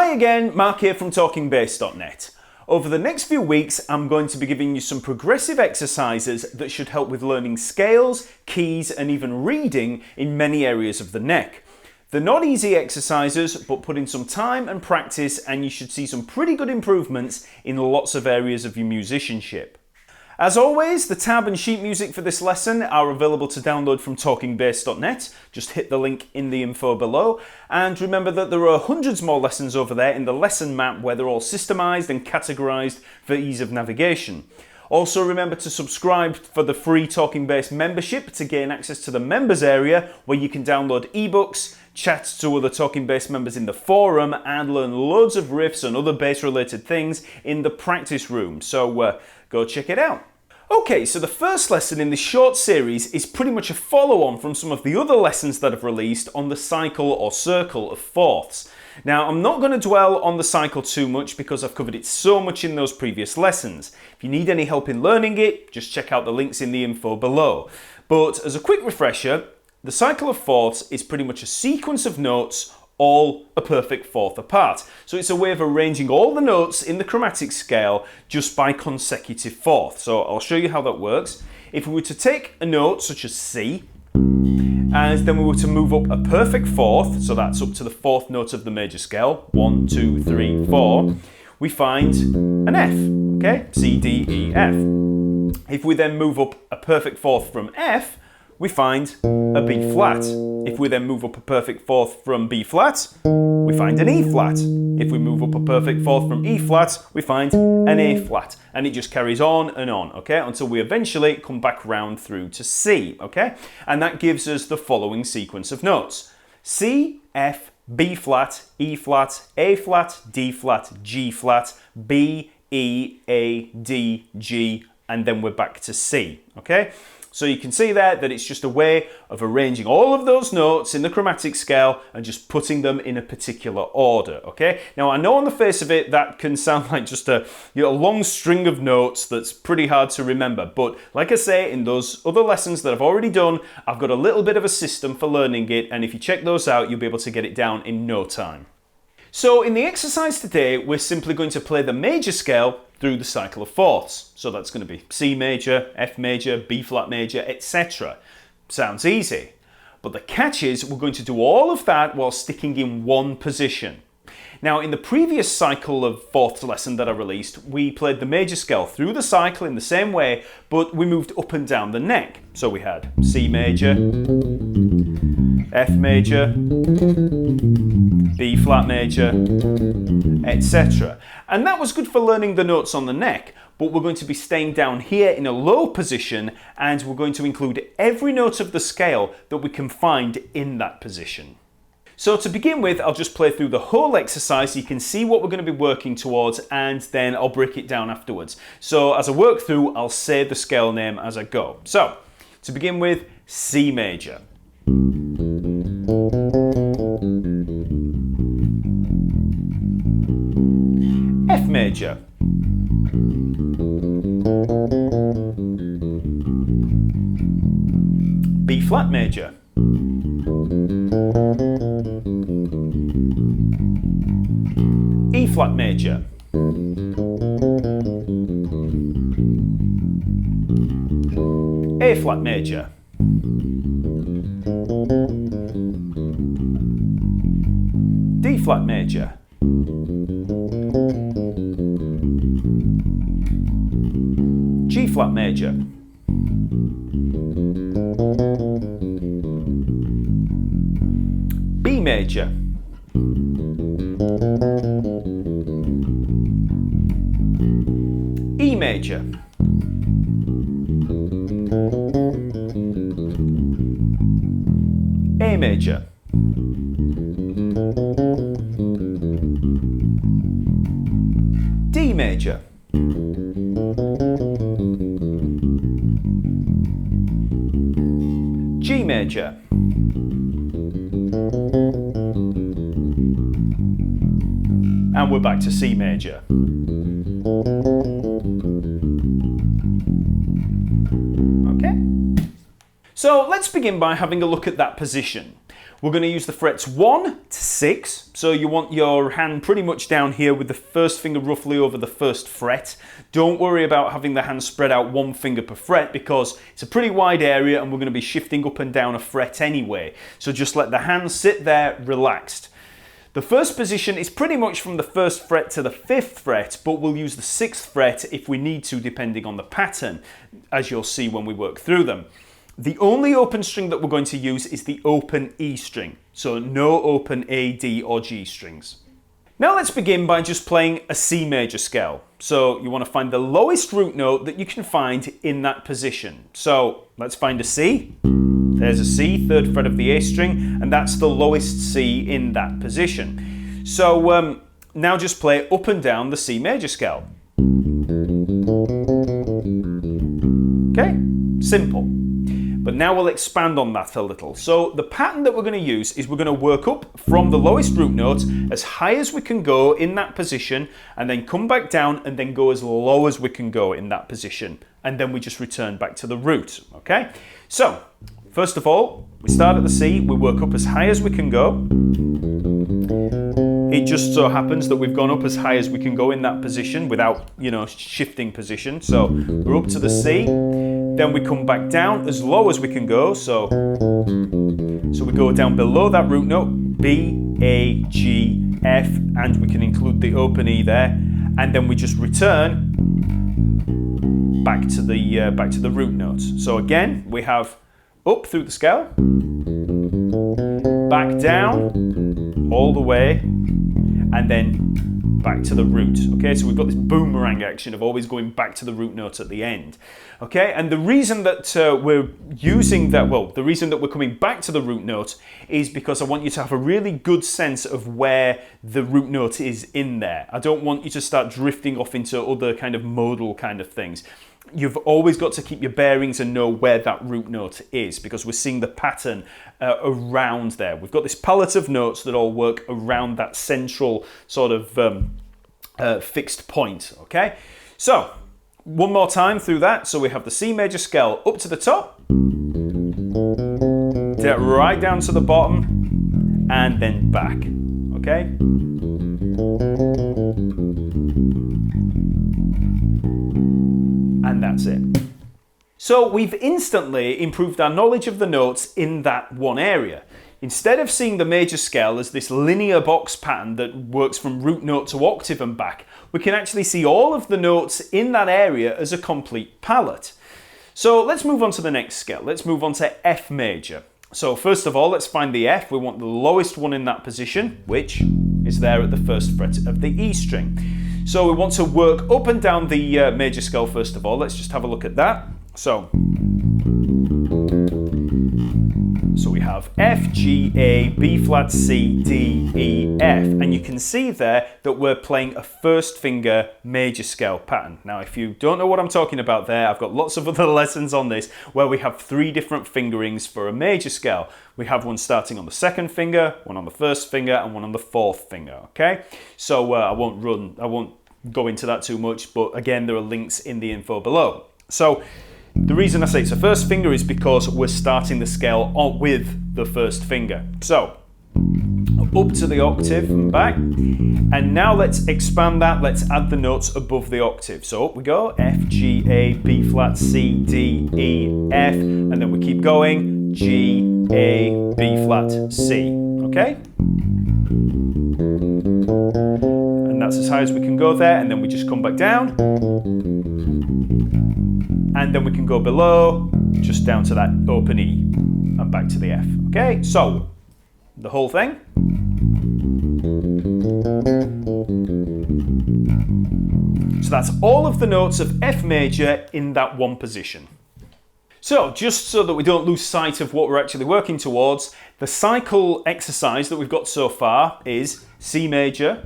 Hi again, Mark here from talkingbass.net. Over the next few weeks, I'm going to be giving you some progressive exercises that should help with learning scales, keys, and even reading in many areas of the neck. They're not easy exercises, but put in some time and practice and you should see some pretty good improvements in lots of areas of your musicianship. As always, the tab and sheet music for this lesson are available to download from talkingbass.net. Just hit the link in the info below. And remember that there are hundreds more lessons over there in the lesson map where they're all systemized and categorized for ease of navigation. Also remember to subscribe for the free Talking Bass membership to gain access to the members area where you can download ebooks, chat to other Talking Bass members in the forum and learn loads of riffs and other bass related things in the practice room. So go check it out. Okay, so the first lesson in this short series is pretty much a follow-on from some of the other lessons that I've released on the cycle or circle of fourths. Now, I'm not going to dwell on the cycle too much because I've covered it so much in those previous lessons. If you need any help in learning it, just check out the links in the info below. But as a quick refresher, the cycle of fourths is pretty much a sequence of notes all a perfect fourth apart. So it's a way of arranging all the notes in the chromatic scale just by consecutive fourths. So I'll show you how that works. If we were to take a note such as C, and then we were to move up a perfect fourth, so that's up to the fourth note of the major scale, 1, 2, 3, 4, we find an F, okay? C, D, E, F. If we then move up a perfect fourth from F, we find a B flat. If we then move up a perfect fourth from B flat, we find an E flat. If we move up a perfect fourth from E flat, we find an A flat. And it just carries on, okay, until we eventually come back round through to C, okay? And that gives us the following sequence of notes. C, F, B flat, E flat, A flat, D flat, G flat, B, E, A, D, G, and then we're back to C, okay? So you can see there that it's just a way of arranging all of those notes in the chromatic scale and just putting them in a particular order, okay? Now I know on the face of it that can sound like just a long string of notes that's pretty hard to remember, but like I say, in those other lessons that I've already done, I've got a little bit of a system for learning it, and if you check those out, you'll be able to get it down in no time. So in the exercise today, we're simply going to play the major scale through the cycle of fourths. So that's going to be C major, F major, B flat major, etc. Sounds easy. But the catch is we're going to do all of that while sticking in one position. Now, in the previous cycle of fourths lesson that I released, we played the major scale through the cycle in the same way, but we moved up and down the neck. So we had C major, F major, B flat major, etc. And that was good for learning the notes on the neck, but we're going to be staying down here in a low position and we're going to include every note of the scale that we can find in that position. So to begin with, I'll just play through the whole exercise so you can see what we're going to be working towards, and then I'll break it down afterwards. So as I work through, I'll say the scale name as I go. So to begin with, C major. F major. B flat major. E flat major. A flat major. D flat major. G flat major. B major. E major. A major. D major. G major. And we're back to C major. Okay? So let's begin by having a look at that position. We're going to use the frets 1 to 6. So you want your hand pretty much down here with the first finger roughly over the first fret. Don't worry about having the hand spread out one finger per fret because it's a pretty wide area and we're going to be shifting up and down a fret anyway. So just let the hand sit there relaxed. The first position is pretty much from the first fret to the 5th fret, but we'll use the 6th fret if we need to, depending on the pattern, as you'll see when we work through them. The only open string that we're going to use is the open E string, so no open A, D or G strings. Now let's begin by just playing a C major scale. So you want to find the lowest root note that you can find in that position. So let's find a C. There's a C, 3rd fret of the A string, and that's the lowest C in that position. So now just play up and down the C major scale. Okay, simple. But now we'll expand on that a little. So the pattern that we're going to use is we're going to work up from the lowest root note as high as we can go in that position, and then come back down and then go as low as we can go in that position. And then we just return back to the root, okay? So, first of all, we start at the C, we work up as high as we can go. It just so happens that we've gone up as high as we can go in that position without, shifting position. So we're up to the C, then we come back down as low as we can go. So we go down below that root note, B, A, G, F, and we can include the open E there. And then we just return back to the root notes. So again, we have up through the scale, back down, all the way, and then back to the root. Okay, so we've got this boomerang action of always going back to the root note at the end. Okay, and the reason that we're using that, the reason that we're coming back to the root note is because I want you to have a really good sense of where the root note is in there. I don't want you to start drifting off into other kind of modal kind of things. You've always got to keep your bearings and know where that root note is, because we're seeing the pattern around there. We've got this palette of notes that all work around that central sort of fixed point, okay? So, one more time through that. So we have the C major scale up to the top, right down to the bottom, and then back, okay? And that's it. So we've instantly improved our knowledge of the notes in that one area. Instead of seeing the major scale as this linear box pattern that works from root note to octave and back, we can actually see all of the notes in that area as a complete palette. So let's move on to the next scale. Let's move on to F major. So first of all, let's find the F. We want the lowest one in that position, which is there at the first fret of the E string. So we want to work up and down the major scale first of all. Let's just have a look at that. So we have F, G, A, B flat, C, D, E, F. And you can see there that we're playing a first finger major scale pattern. Now, if you don't know what I'm talking about there, I've got lots of other lessons on this where we have 3 different fingerings for a major scale. We have one starting on the 2nd finger, one on the 1st finger, and one on the 4th finger, okay? So I won't go into that too much, but again, there are links in the info below. So the reason I say it's a first finger is because we're starting the scale with the first finger. So up to the octave and back, and now let's expand that. Let's add the notes above the octave. So up we go, F, G, A, B flat, C, D, E, F, and then we keep going, G, A, B flat, C, okay? And that's as high as we can go there, and then we just come back down. And then we can go below, just down to that open E, and back to the F. Okay, so the whole thing. So that's all of the notes of F major in that one position. So just so that we don't lose sight of what we're actually working towards, the cycle exercise that we've got so far is C major,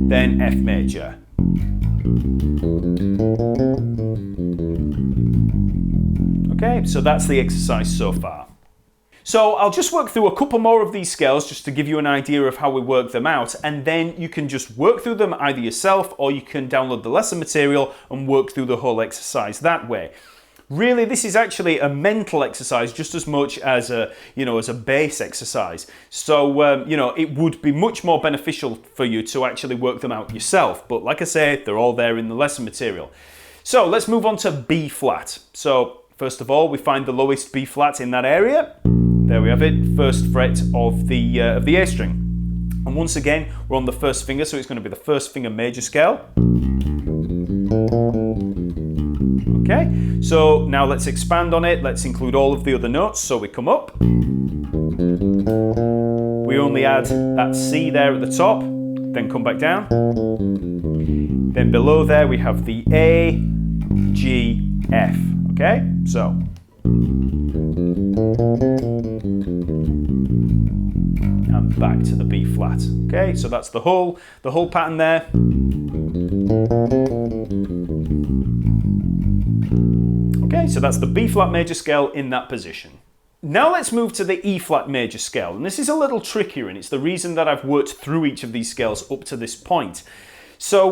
then F major. Okay, so that's the exercise so far. So I'll just work through a couple more of these scales just to give you an idea of how we work them out, and then you can just work through them either yourself or you can download the lesson material and work through the whole exercise that way. really this is actually a mental exercise just as much as a, as a bass exercise. So, it would be much more beneficial for you to actually work them out yourself. But like I say, they're all there in the lesson material. So let's move on to B flat. So first of all, we find the lowest B flat in that area. There we have it, first fret of the A string. And once again, we're on the first finger, so it's going to be the first finger major scale. Okay, so now let's expand on it. Let's include all of the other notes. So we come up. We only add that C there at the top, then come back down. Then below there we have the A, G, F. Okay, so. And back to the B flat. Okay, so that's the whole pattern there. Okay, so that's the B flat major scale in that position. Now let's move to the E flat major scale, and this is a little trickier, and it's the reason that I've worked through each of these scales up to this point. So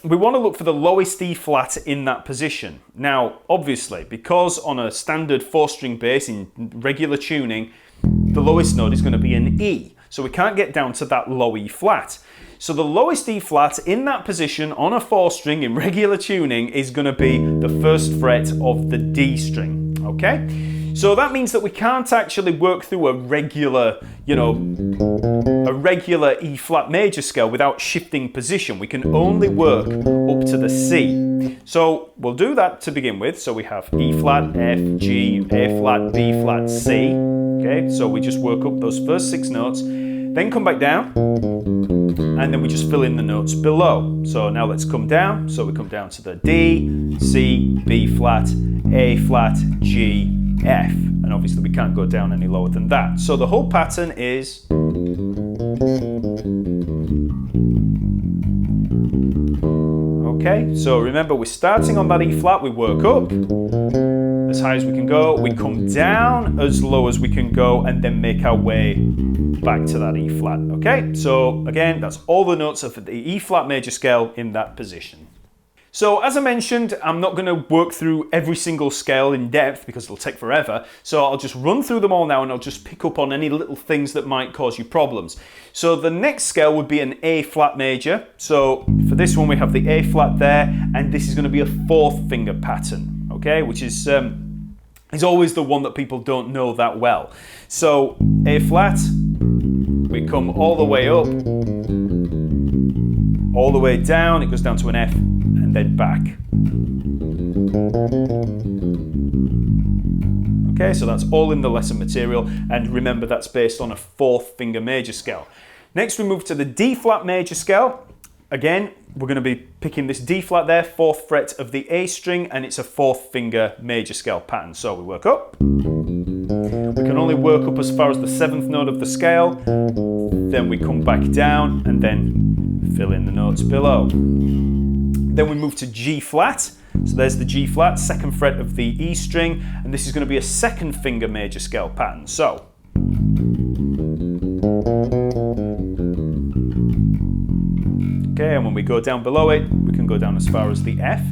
we want to look for the lowest E flat in that position. Now, obviously, because on a standard 4-string bass in regular tuning, the lowest note is going to be an E. So we can't get down to that low E flat. So the lowest E flat in that position on a 4-string in regular tuning is going to be the first fret of the D string. Okay? So that means that we can't actually work through a regular, a regular E flat major scale without shifting position. We can only work up to the C. So we'll do that to begin with. So we have E flat, F, G, A flat, B flat, C. Okay, so we just work up those first 6 notes, then come back down, and then we just fill in the notes below. So now let's come down. So we come down to the D, C, B flat, A flat, G, F. And obviously we can't go down any lower than that. So the whole pattern is. Okay, so remember we're starting on that E flat, we work up as high as we can go, we come down as low as we can go, and then make our way back to that E flat. Okay, so again, that's all the notes of the E flat major scale in that position. So as I mentioned, I'm not going to work through every single scale in depth because it'll take forever. So I'll just run through them all now and I'll just pick up on any little things that might cause you problems. So the next scale would be an A flat major. So for this one we have the A flat there, and this is going to be a 4th finger pattern, okay, which is always the one that people don't know that well. So A flat, we come all the way up, all the way down, it goes down to an F, and then back. Okay, so that's all in the lesson material, and remember that's based on a 4th finger major scale. Next we move to the D flat major scale. Again, we're going to be picking this D flat there, 4th fret of the A string, and it's a 4th finger major scale pattern. So we work up. We can only work up as far as the 7th note of the scale, then we come back down and then fill in the notes below. Then we move to G flat. So there's the G flat, 2nd fret of the E string, and this is going to be a 2nd finger major scale pattern. So okay, and when we go down below it, we can go down as far as the F.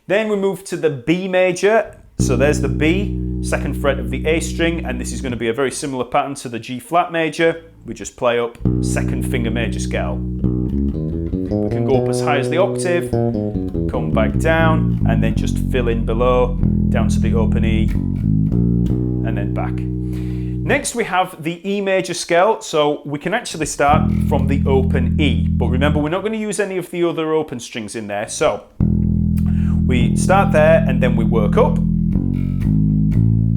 Then we move to the B major. So there's the B, 2nd fret of the A string, and this is going to be a very similar pattern to the G flat major. We just play up 2nd finger major scale. We can go up as high as the octave, come back down, and then just fill in below, down to the open E, and then back. Next we have the E major scale, so we can actually start from the open E, but remember we're not going to use any of the other open strings in there, so we start there and then we work up.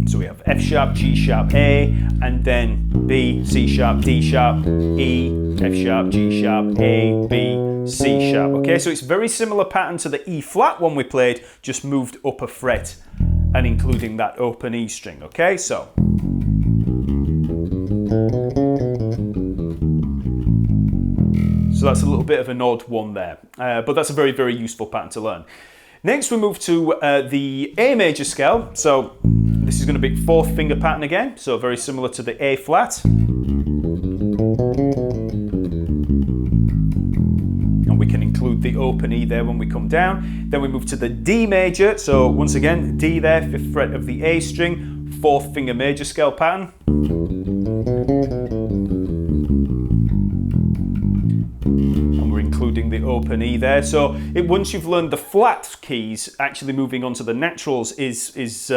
So we have F sharp, G sharp, A, and then B, C sharp, D sharp, E, F sharp, G sharp, A, B, C sharp. Okay, so it's very similar pattern to the E flat one we played, just moved up a fret and including that open E string. Okay, so. So that's a little bit of an odd one there, but that's a very, very useful pattern to learn. Next we move to the A major scale. So this is going to be 4th finger pattern again, so very similar to the A flat. And we can include the open E there when we come down. Then we move to the D major. So once again, D there, 5th fret of the A string, 4th finger major scale pattern. And we're including the open E there. So once you've learned the flat keys, actually moving on to the naturals is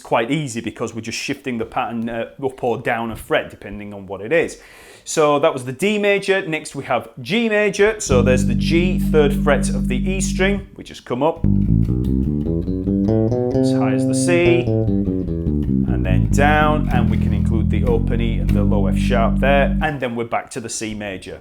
quite easy, because we're just shifting the pattern up or down a fret depending on what it is. So that was the D major. Next we have G major. So there's the G, 3rd fret of the E string. We just come up as high as the C, and then down, and we can include the open E and the low F sharp there, and then we're back to the C major.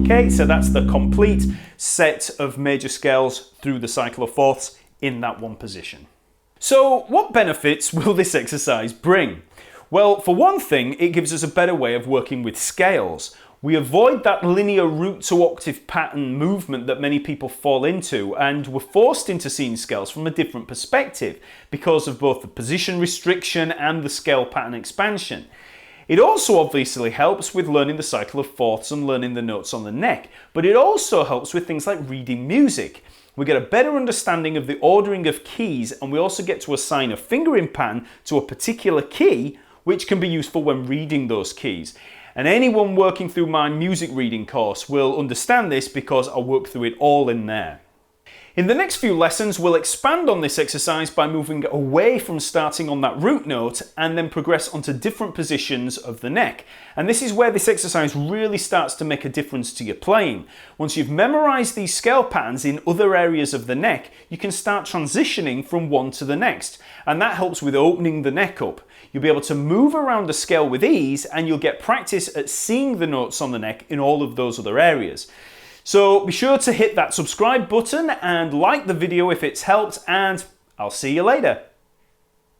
Okay, so that's the complete set of major scales through the cycle of fourths in that one position. So what benefits will this exercise bring? Well, for one thing, it gives us a better way of working with scales. We avoid that linear root to octave pattern movement that many people fall into, and we're forced into seeing scales from a different perspective because of both the position restriction and the scale pattern expansion. It also obviously helps with learning the cycle of fourths and learning the notes on the neck, but it also helps with things like reading music. We get a better understanding of the ordering of keys, and we also get to assign a fingering pattern to a particular key, which can be useful when reading those keys. And anyone working through my music reading course will understand this, because I'll work through it all in there. In the next few lessons, we'll expand on this exercise by moving away from starting on that root note and then progress onto different positions of the neck. And this is where this exercise really starts to make a difference to your playing. Once you've memorized these scale patterns in other areas of the neck, you can start transitioning from one to the next. And that helps with opening the neck up. You'll be able to move around the scale with ease, and you'll get practice at seeing the notes on the neck in all of those other areas. So be sure to hit that subscribe button and like the video if it's helped, and I'll see you later.